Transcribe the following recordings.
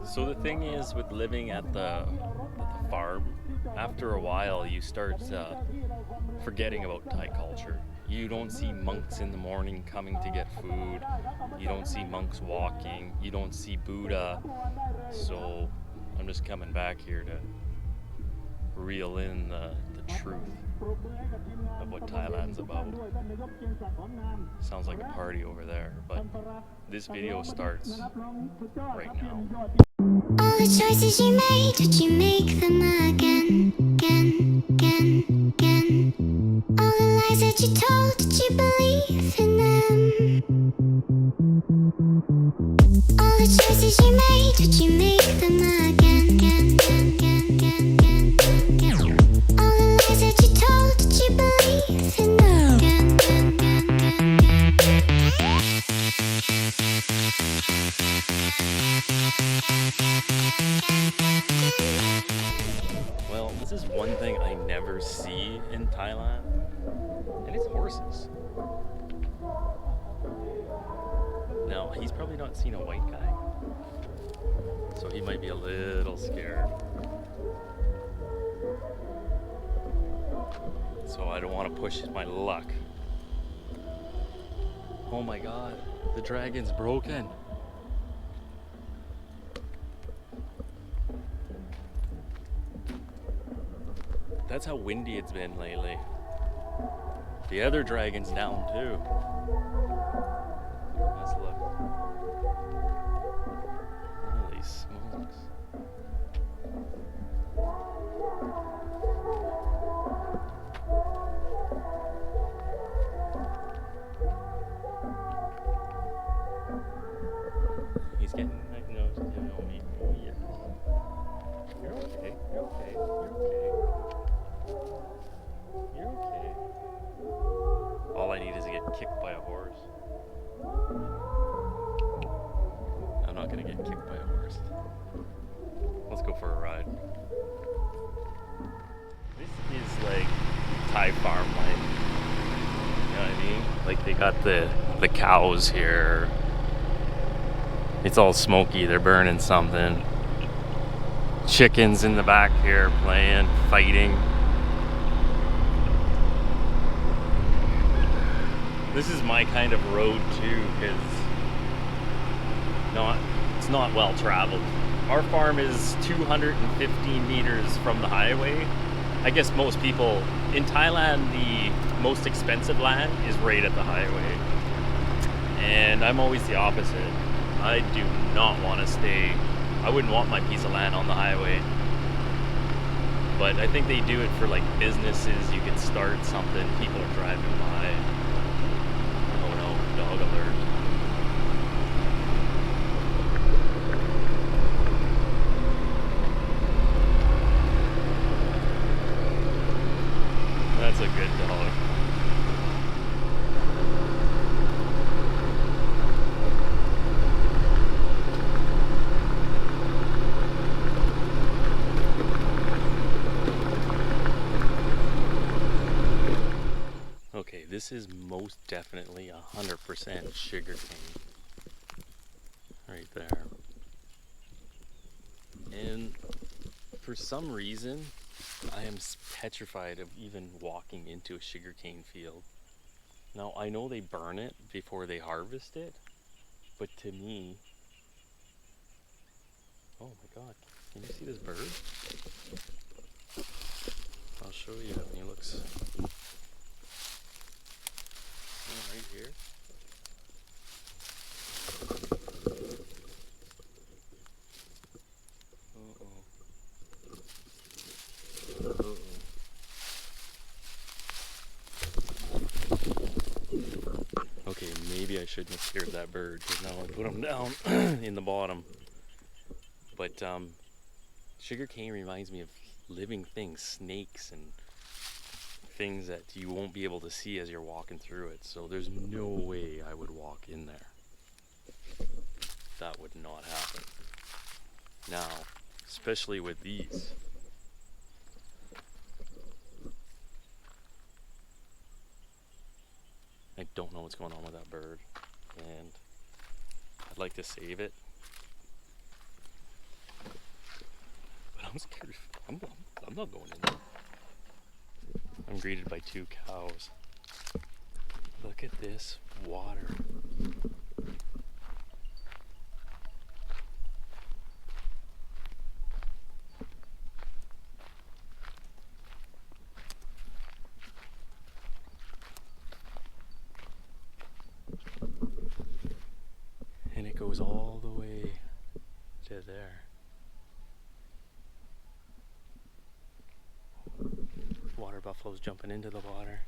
So the thing is, with living at the farm, after a while you start forgetting about Thai culture. You don't see monks in the morning coming to get food. You don't see monks walking. You don't see Buddha. So I'm just coming back here to reel in the truth of what Thailand's about. Sounds like a party over there, but this video starts right now. All the choices you made, did you make them again, again, again, again? All the lies that you told, did you believe in them? All the choices you made, did you make them again, again, again, again, again, again? All the lies that you told, did you believe in them? Again, again, again, again, again. Well, this is one thing I never see in Thailand, and it's horses. Now, he's probably not seen a white guy, so he might be a little scared. So I don't want to push my luck. Oh my god, the dragon's broken. That's how windy it's been lately. The other dragon's down too. Let's look. Holy smokes. He's getting, no, me. Oh, yes. You're okay. You're okay. You're okay. You're okay. All I need is to get kicked by a horse. I'm not gonna get kicked by a horse. Let's go for a ride. This is like Thai farm life. You know what I mean? Like they got the cows here. It's all smoky, they're burning something. Chickens in the back here playing, fighting. This is my kind of road too, because it's not well traveled. Our farm is 215 meters from the highway. I guess most people in Thailand, the most expensive land is right at the highway. And I'm always the opposite. I do not want to stay. I wouldn't want my piece of land on the highway. But I think they do it for like businesses. You can start something, people are driving by. Oh no, dog alert. That's a good dog. Okay, this is most definitely 100% sugarcane. Right there. And for some reason, I am petrified of even walking into a sugarcane field. Now, I know they burn it before they harvest it, but to me... Oh my god, can you see this bird? I'll show you. He looks... right here. Okay, maybe I shouldn't have scared that bird because now I put him down in the bottom. But sugarcane reminds me of living things, snakes and things that you won't be able to see as you're walking through it. So there's no way I would walk in there. That would not happen. Now, especially with these. I don't know what's going on with that bird, and I'd like to save it. I'm scared. I'm not going in there. I'm greeted by 2 cows. Look at this water. And it goes all the way to there. Water buffaloes jumping into the water.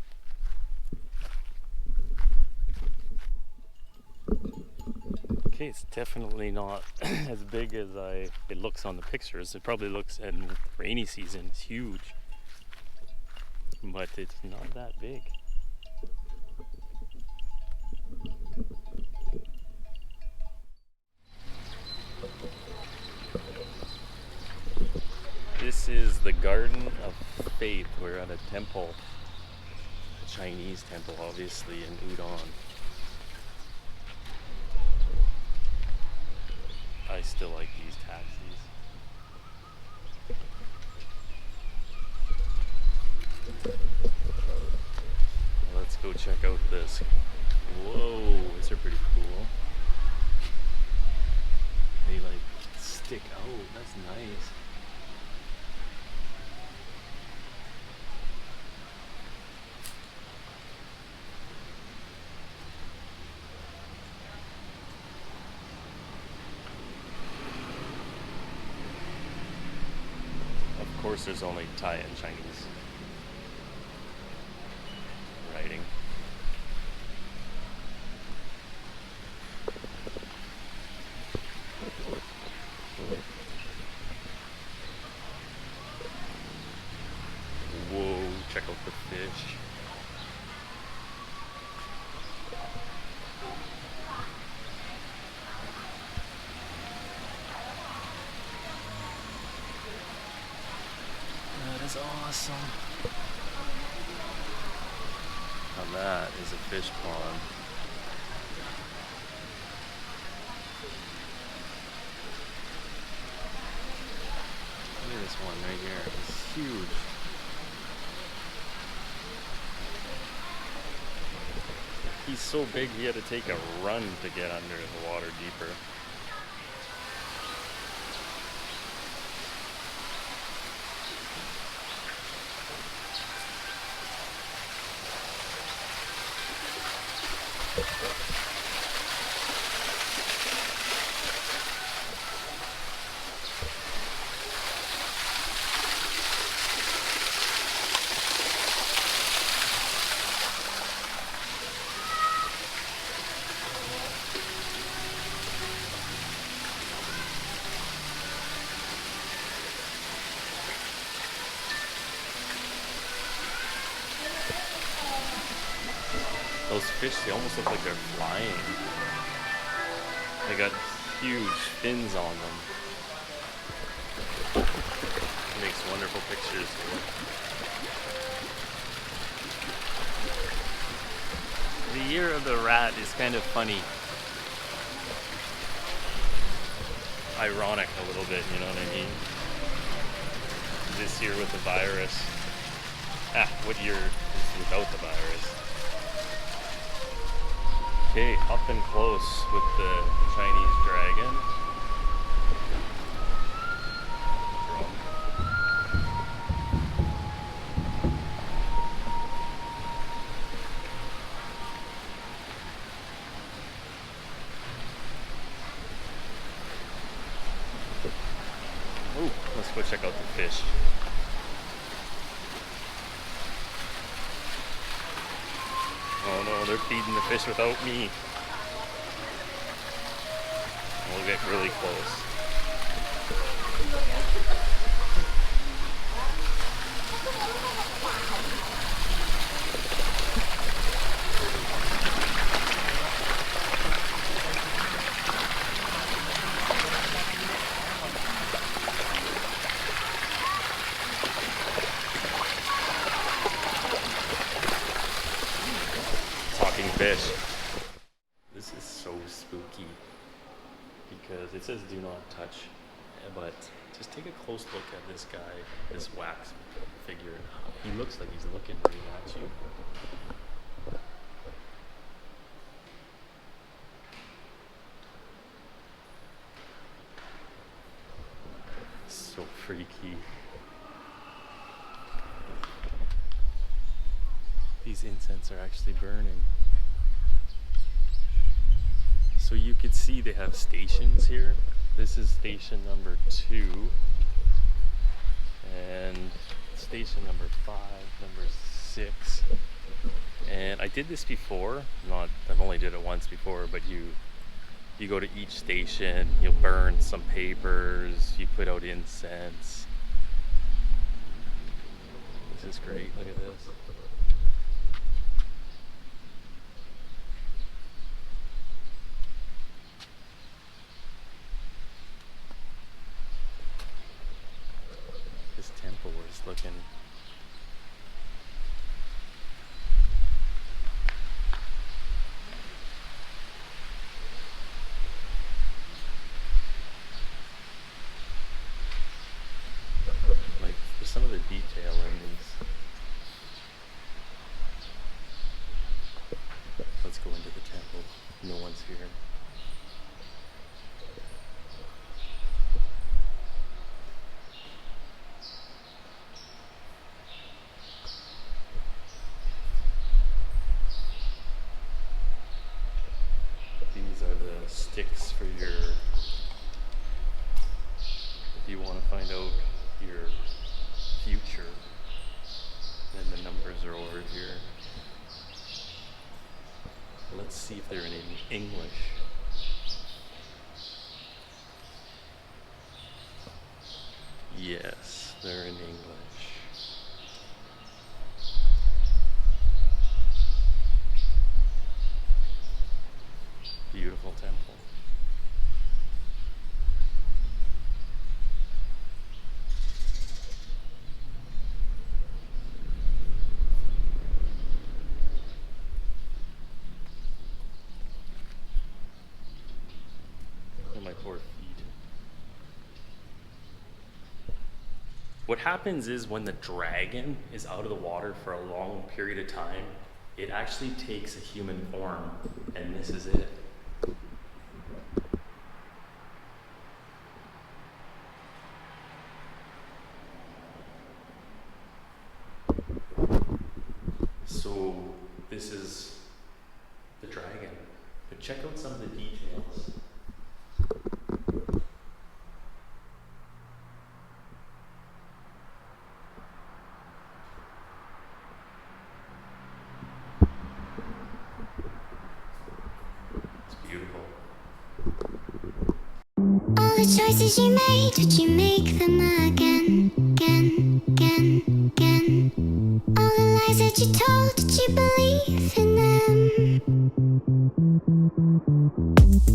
Okay, it's definitely not as big as it looks on the pictures. It probably looks, in rainy season, it's huge. But it's not that big. This is the Garden of Faith. We're at a temple, a Chinese temple, obviously, in Udon. I still like these taxis. Let's go check out this. Whoa, these are pretty cool. They like stick out. That's nice. Of course, there's only Thai and Chinese writing. Whoa, check out the fish. That is awesome. Now that is a fish pond. Look at this one right here. It's huge. He's so big he had to take a run to get under the water deeper. Those fish, they almost look like they're flying. They got huge fins on them. It makes wonderful pictures here. The year of the rat is kind of funny. Ironic a little bit, you know what I mean? This year with the virus. What year is without the virus? Okay, up and close with the Chinese dragon. Oh, let's go check out the fish. Oh no, they're feeding the fish without me. We'll get really close. Fish. This is so spooky because it says do not touch But just take a close look at this guy, this wax figure. He looks like he's looking right at you. So freaky. These incense are actually burning. So you could see they have stations here. This is station number 2. And station number 5, number 6. And I did this before. I've only did it once before, but you go to each station, you'll burn some papers, you put out incense. This is great, look at this. This temple is looking like some of the detail in these. Let's go into the temple. No one's here. These are the sticks for your, if you want to find out your future, then the numbers are over here. Let's see if they're in English. Yes, they're in English. Beautiful temple. Oh, my poor feet. What happens is when the dragon is out of the water for a long period of time, it actually takes a human form, and this is it. So this is the dragon. But check out some of the details. It's beautiful. All the choices you made, would you make them again, again, again, again? All the lies that you told, did you believe in them?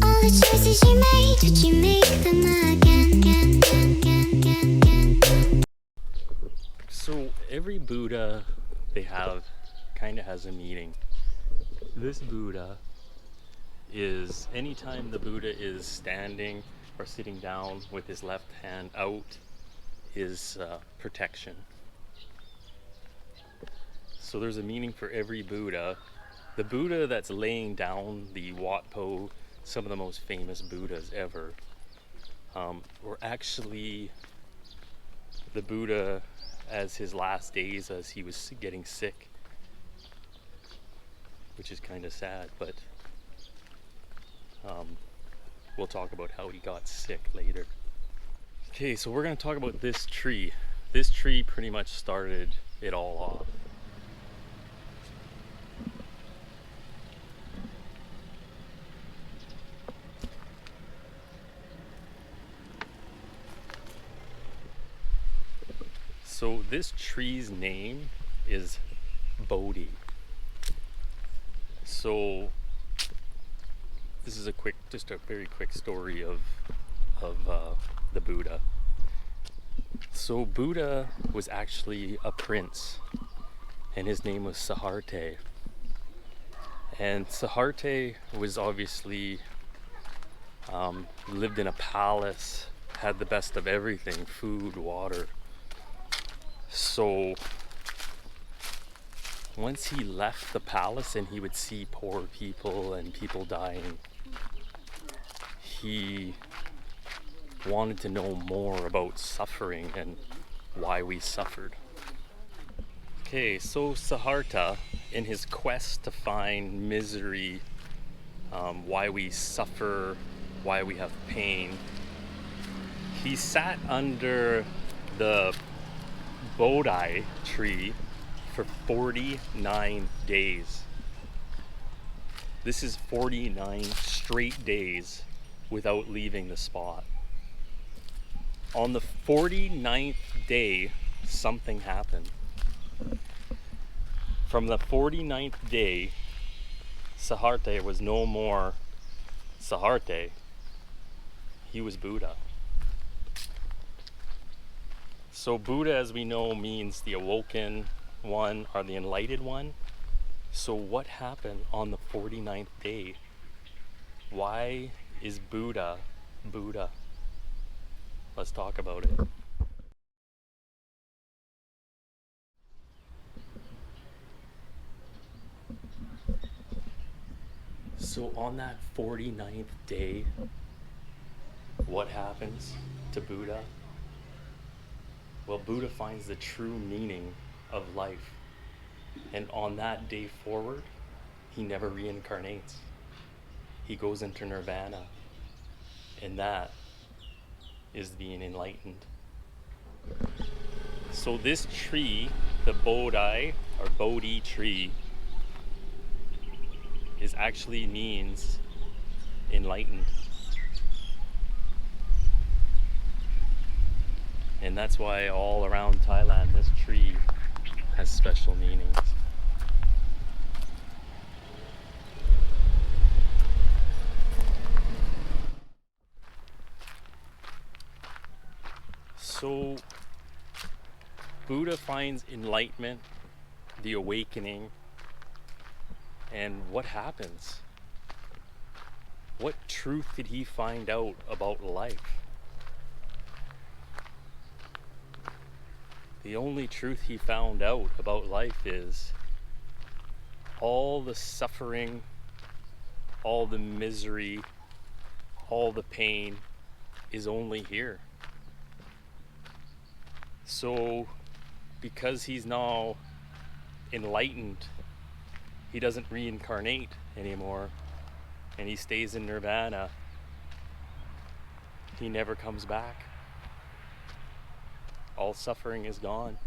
All the choices you made, would you make them again, again, again, again, again, again? So every Buddha they have kind of has a meaning. This Buddha is, anytime the Buddha is standing or sitting down with his left hand out, is protection. So there's a meaning for every Buddha. The Buddha that's laying down, the Wat Po, some of the most famous Buddhas ever, were actually the Buddha as his last days, as he was getting sick, which is kind of sad, but we'll talk about how he got sick later. Okay, so we're going to talk about this tree. This tree pretty much started it all off. So this tree's name is Bodhi. So this is just a very quick story of the Buddha. So Buddha was actually a prince, and his name was Siddhartha. And Siddhartha was obviously lived in a palace had the best of everything, food, water. So once he left the palace and he would see poor people and people dying, he wanted to know more about suffering and why we suffered. Okay, so Siddhartha, in his quest to find misery, why we suffer, why we have pain, he sat under the Bodhi tree for 49 days. This is 49 straight days without leaving the spot. On the 49th day, something happened. From the 49th day, Siddhartha was no more Siddhartha. He was Buddha. So Buddha, as we know, means the awoken one or the enlightened one. So what happened on the 49th day? Why is Buddha Buddha? Let's talk about it. So on that 49th day, what happens to Buddha? Well, Buddha finds the true meaning of life. And on that day forward, he never reincarnates. He goes into nirvana. And that is being enlightened. So this tree, the Bodhi or Bodhi tree, is actually means enlightened. And that's why all around Thailand this tree has special meanings. So Buddha finds enlightenment, the awakening, and what happens? What truth did he find out about life? The only truth he found out about life is all the suffering, all the misery, all the pain is only here. So because he's now enlightened, he doesn't reincarnate anymore and he stays in nirvana. He never comes back. All suffering is gone.